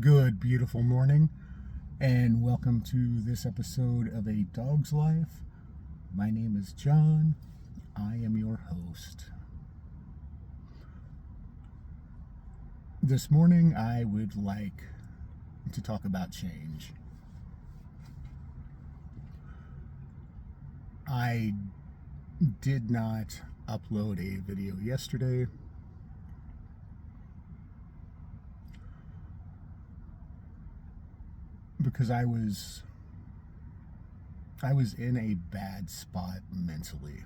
Good, beautiful morning, and welcome to this episode of A Dog's Life. My name is John. I am your host. This morning, I would like to talk about change. I did not upload a video yesterday because I was in a bad spot mentally.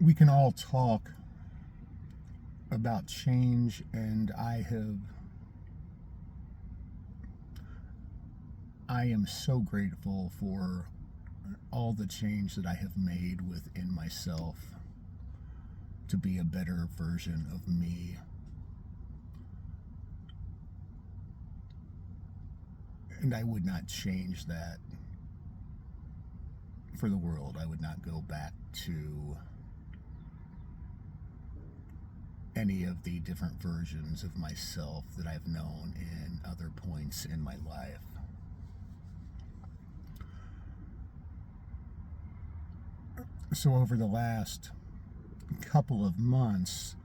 We can all talk about change, and I am so grateful for all the change that I have made within myself to be a better version of me. And I would not change that for the world. I would not go back to any of the different versions of myself that I've known in other points in my life. So over the last couple of months,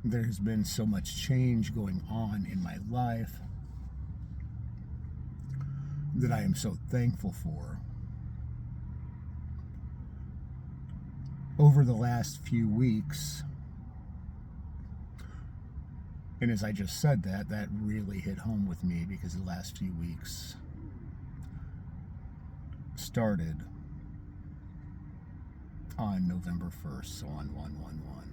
there has been so much change going on in my life that I am so thankful for. Over the last few weeks, and as I just said that really hit home with me because the last few weeks started on November 1st, so on 1/1/1.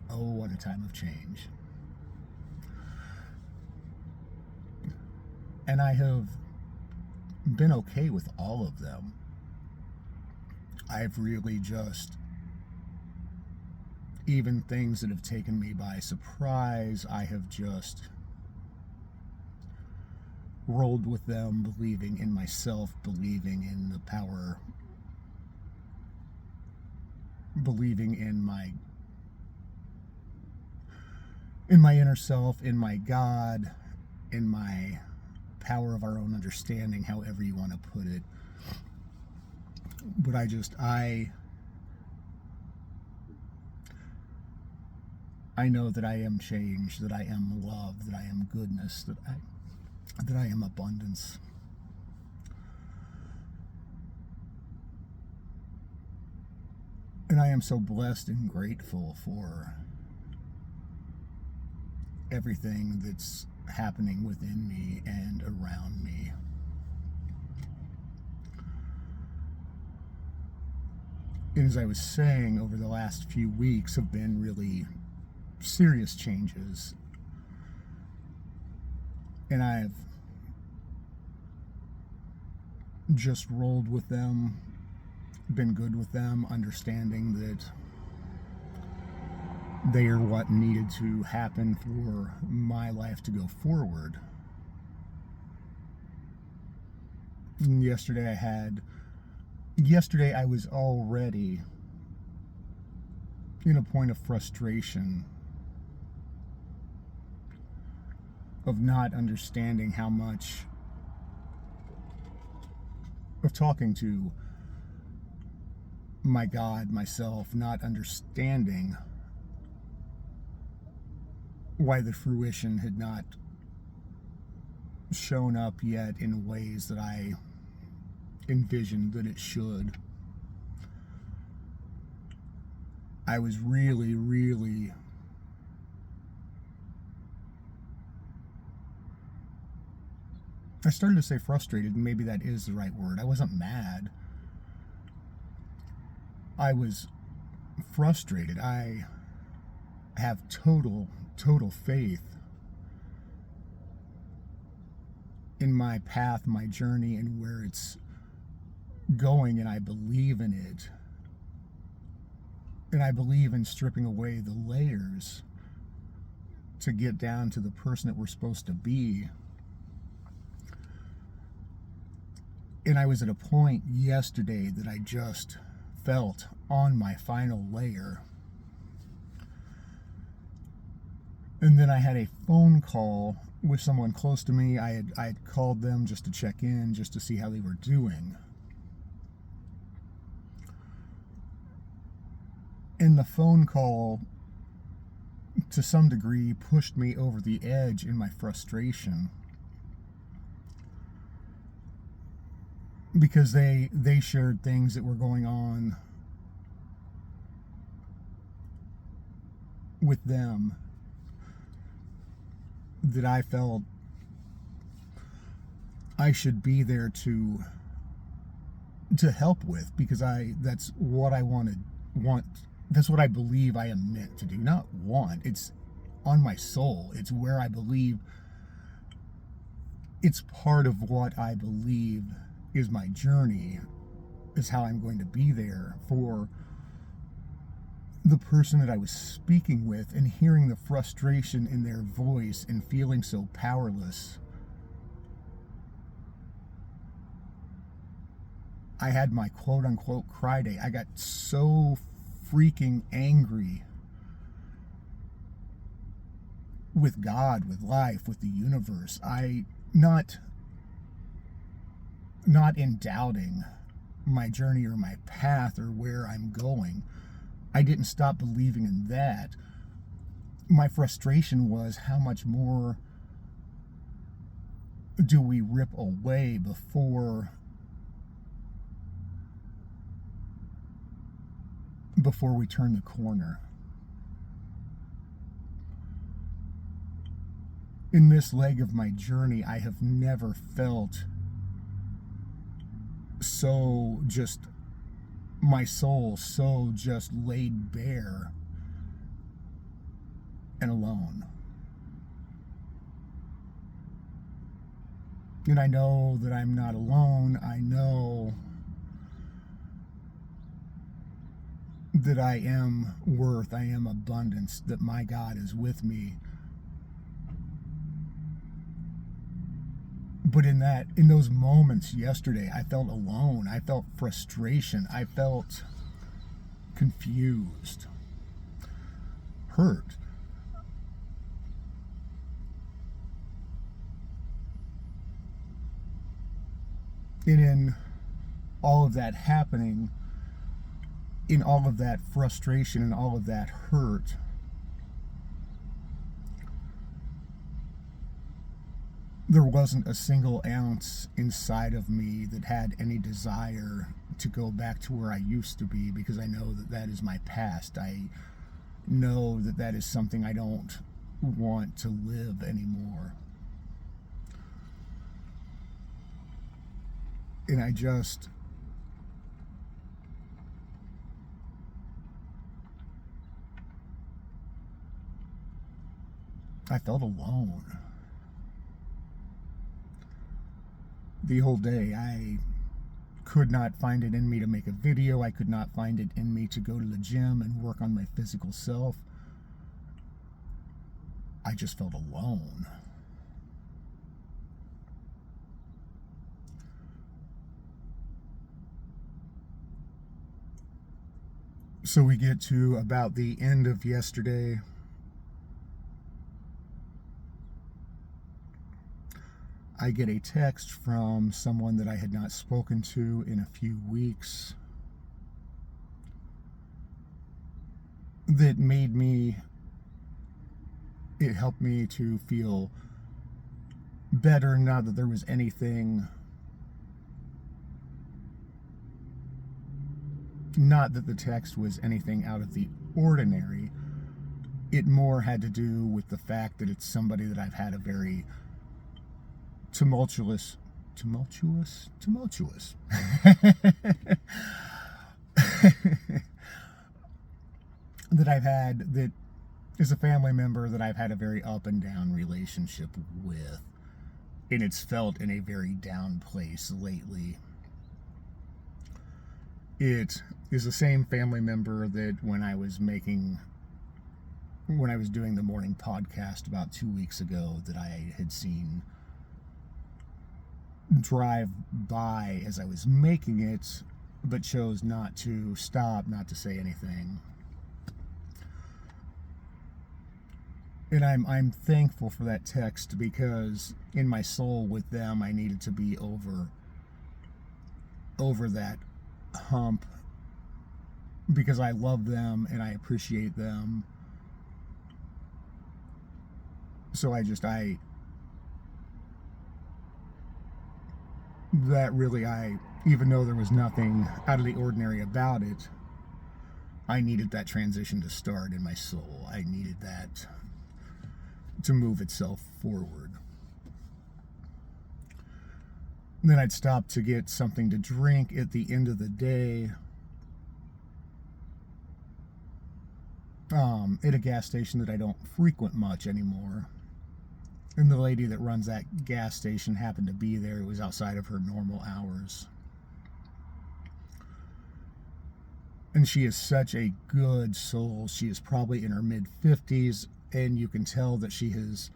Oh, what a time of change. And I have been okay with all of them. I've really just, even things that have taken me by surprise, I have just rolled with them, believing in myself, believing in the power, believing in my inner self, in my God, in my power of our own understanding, however you want to put it. But I know that I am change, that I am love, that I am goodness, that I am abundance. And I am so blessed and grateful for everything that's happening within me and around me. And as I was saying, over the last few weeks have been really serious changes. And I've just rolled with them, been good with them, understanding that they are what needed to happen for my life to go forward. And yesterday I was already in a point of frustration of not understanding how much of talking to my God, myself, not understanding why the fruition had not shown up yet in ways that I envisioned that it should. I was really I started to say frustrated, and maybe that is the right word. I wasn't mad. I was frustrated. I have total faith in my path, my journey, and where it's going, and I believe in it. And I believe in stripping away the layers to get down to the person that we're supposed to be. And I was at a point yesterday that I just felt on my final layer. And then I had a phone call with someone close to me. I had called them just to check in, just to see how they were doing. And the phone call, to some degree, pushed me over the edge in my frustration. Because they shared things that were going on with them that I felt I should be there to help with, because that's what I want. That's what I believe I am meant to do. Not want. It's on my soul. It's where I believe. It's part of what I believe is my journey, is how I'm going to be there for the person that I was speaking with, and hearing the frustration in their voice and feeling so powerless. I had my quote-unquote cry day. I got so freaking angry with God, with life, with the universe. Not in doubting my journey or my path or where I'm going. I didn't stop believing in that. My frustration was, how much more do we rip away before we turn the corner? In this leg of my journey, I have never felt so just, my soul so just laid bare and alone. And I know that I'm not alone. I know that I am worth, I am abundance, that my God is with me. But in those moments yesterday, I felt alone. I felt frustration. I felt confused, hurt. And in all of that happening, in all of that frustration and all of that hurt, there wasn't a single ounce inside of me that had any desire to go back to where I used to be, because I know that that is my past. I know that that is something I don't want to live anymore. And I felt alone. The whole day, I could not find it in me to make a video. I could not find it in me to go to the gym and work on my physical self. I just felt alone. So we get to about the end of yesterday. I get a text from someone that I had not spoken to in a few weeks that it helped me to feel better. Not that there was anything, not that the text was anything out of the ordinary. It more had to do with the fact that it's somebody that I've had a very tumultuous that I've had, that is a family member that I've had a very up and down relationship with, and it's felt in a very down place lately. It is the same family member that when I was doing the morning podcast about 2 weeks ago, that I had seen drive by as I was making it, but chose not to stop, not to say anything. And I'm thankful for that text, because in my soul with them, I needed to be over that hump, because I love them and I appreciate them. So even though there was nothing out of the ordinary about it, I needed that transition to start in my soul. I needed that to move itself forward. Then I'd stop to get something to drink at the end of the day, at a gas station that I don't frequent much anymore. And the lady that runs that gas station happened to be there. It was outside of her normal hours. And she is such a good soul. She is probably in her mid-50s, and you can tell that she has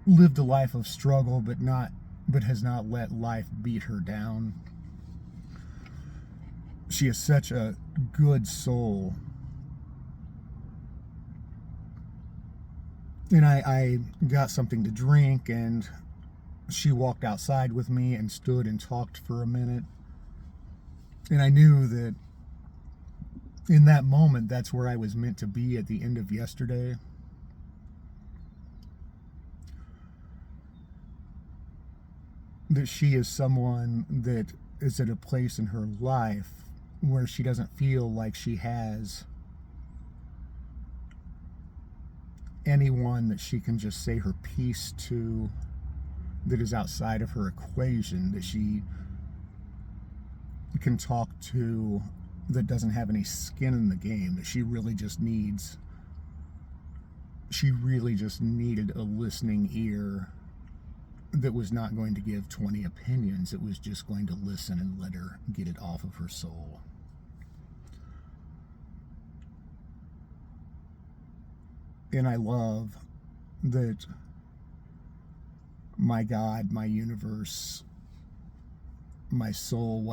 lived a life of struggle, but has not let life beat her down. She is such a good soul. And I got something to drink, and she walked outside with me and stood and talked for a minute. And I knew that in that moment, that's where I was meant to be at the end of yesterday. That she is someone that is at a place in her life where she doesn't feel like she has anyone that she can just say her piece to, that is outside of her equation, that she can talk to, that doesn't have any skin in the game, that she really just needed a listening ear that was not going to give 20 opinions. It was just going to listen and let her get it off of her soul. And I love that my God, my universe, my soul,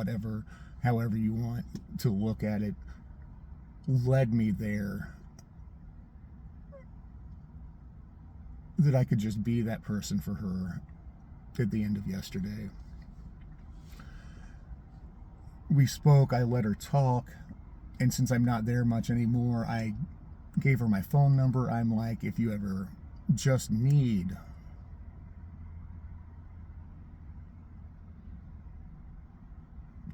however you want to look at it, led me there, that I could just be that person for her at the end of yesterday. We spoke, I let her talk, and since I'm not there much anymore, I gave her my phone number. I'm like, if you ever just need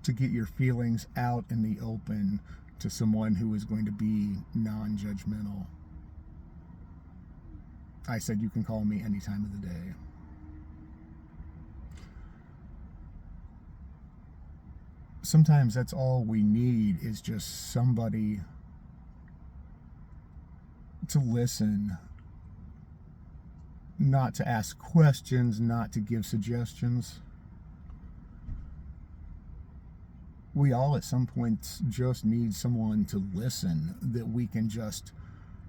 to get your feelings out in the open to someone who is going to be non-judgmental, I said, you can call me any time of the day. Sometimes that's all we need, is just somebody to listen, not to ask questions, not to give suggestions. We all at some point just need someone to listen, that we can just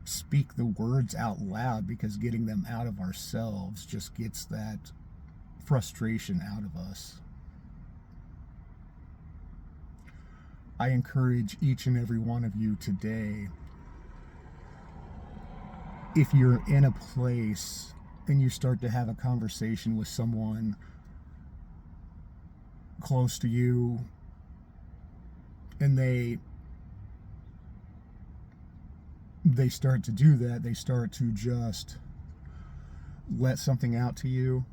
speak the words out loud, because getting them out of ourselves just gets that frustration out of us. I encourage each and every one of you today, if you're in a place and you start to have a conversation with someone close to you, and they start to do that, they start to just let something out to you,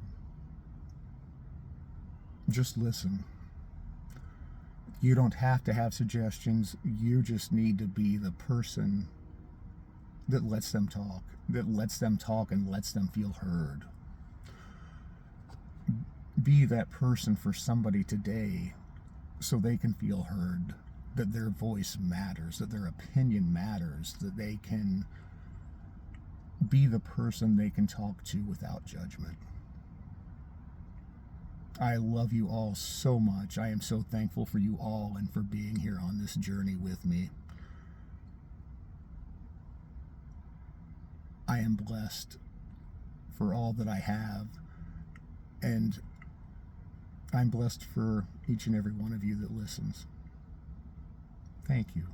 just listen. You don't have to have suggestions. You just need to be the person that lets them talk, and lets them feel heard. Be that person for somebody today so they can feel heard, that their voice matters, that their opinion matters, that they can be the person they can talk to without judgment. I love you all so much. I am so thankful for you all and for being here on this journey with me. I am blessed for all that I have, and I'm blessed for each and every one of you that listens. Thank you.